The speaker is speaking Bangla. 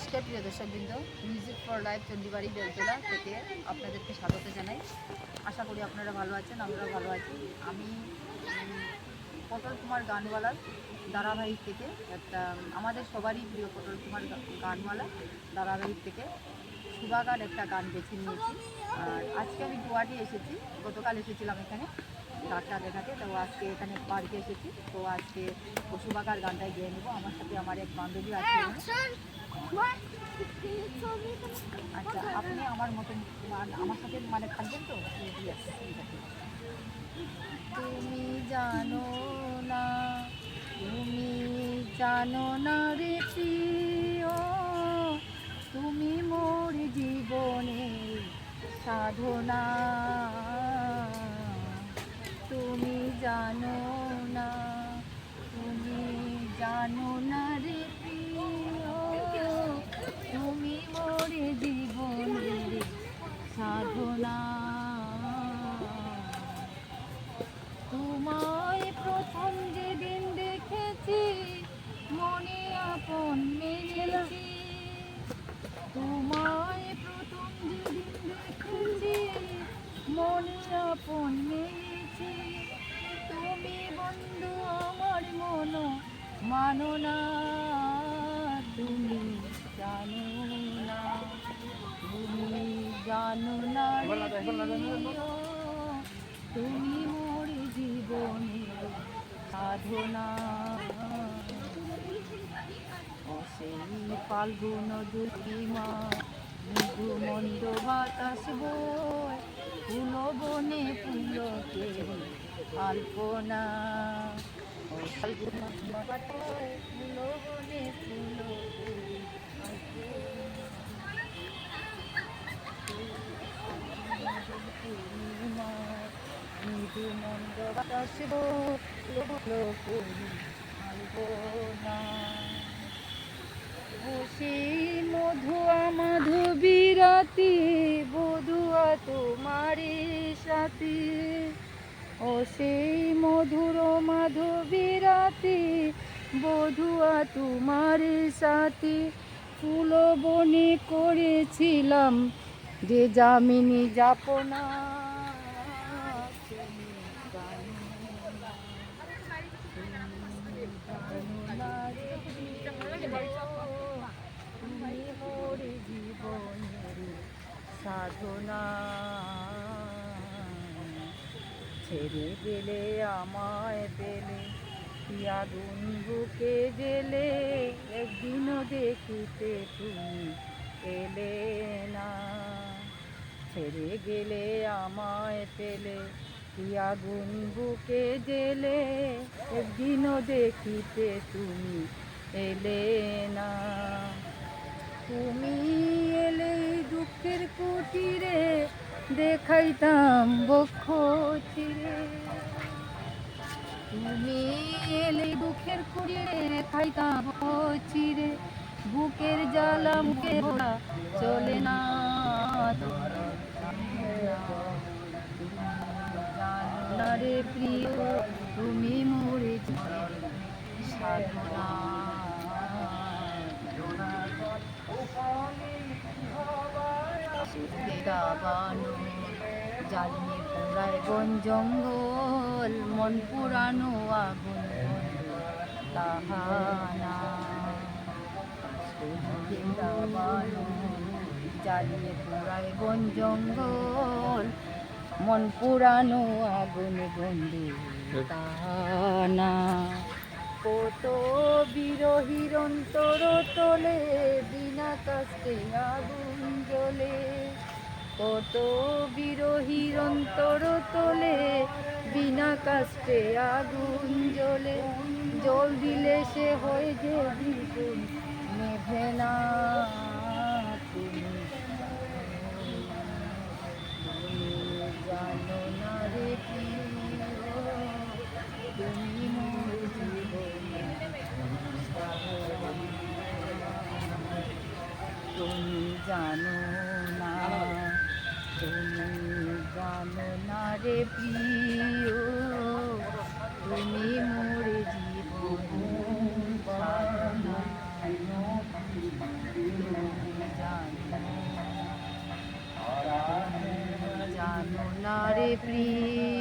নমস্কার প্রিয় দর্শকবৃন্দ, music for life Chandibari Beltala থেকে আপনাদেরকে স্বাগত জানাই। আশা করি আপনারা ভালো আছেন, আমরাও ভালো আছি। আমি পটল কুমার গানওয়ালার ধারাবাহিক থেকে একটা আমাদের সবারই প্রিয় পটল কুমার গানওয়ালা ধারাবাহিক থেকে সুবাগার একটা গান বেছে নিয়েছি। আর আজকে আমি গুয়াহাটি এসেছি, গতকাল এসেছিলাম এখানে ডাক্তার দেখাতে, তো আজকে এখানে পার্কে এসেছি। তো আজকে সুবাগার গানটাই গিয়ে নেবো। আমার সাথে আমার এক বান্ধবী আছে। আচ্ছা, আপনি আমার মতন আমার সাথে থাকবেন তো? তুমি জানো না, তুমি জানো না রে প্রিয়, তুমি মোর জীবনের সাধনা। তুমি জানো না, তুমি জানো না রে প্রিয়, তুমি মোর জীবনের সাধনা। তোমায় প্রথম যেদিন দেখেছি মনে আপন মেনেছি, তোমায় প্রথম যেদিন দেখেছি মনে আপন মেনেছি। তুমি বন্ধু আমার মন মানো না, তুমি জানো না, তুমি জানো না তুমি মোর জীবনের সাধনা। সেই ফাল্গুন দুর্গিমা মৃদু মন্দ বাতাস বয়, ফুল বনে ফুলকে আলপনা। ফাল্গুন ফুল বনে ফুলকে আলপনা। মৃদু মন্দ বাতাস আলপনা। সেই মধুয়া মাধবী রাতি বধুয়া তোমারে সাথী, ও সেই মধুর মাধবী রাতি বধুয়া তোমারে সাথী। ফুল বনে করেছিলাম যে যামিনী যাপনা। তুমি মোর জীবনের সাধনা। ছেড়ে গেলে আমায় পেলে আগুন বুকে জেলে, একদিনও দেখিতে তুমি এলে না। ছেড়ে গেলে আমায় পেলে আগুন বুকে জেলে, একদিনও দেখিতে তুমি এলে না। তুমি এলে দুঃখের কুটিরে দেখাইতাম বক্ষ চিরে, তুমি এলে দুঃখের কুটিরে দেখাইতাম চিরে। বুকের জ্বালা মুখে ভরা চলে না, জানো না রে প্রিয়, তুমি মোর সাধনা। জ্বালিয়ে পোড়ায় বন জঙ্গল, মন পুরানো আগুন তাহানা। জ্বালিয়ে পোড়ায় বন জঙ্গল, মন পুরানো আগুন বন্ধু তাহানা। কত বিরহীর অন্তর তোলে বিনা কষ্টে আগুন জ্বলে, কত বিরহীর অন্তর তোলে বিনা কষ্টে আগুন জ্বলে। জল দিলে সে হয় যে দ্বিগুণ নেভে না। তুমি জানো না রে প্রিয়, তুমি মোর জীবনের সাধনা। তুমি জানো না, তুমি জানো না রে প্রিয়, তুমি মোর জীবনের সাধনা। প্রিয়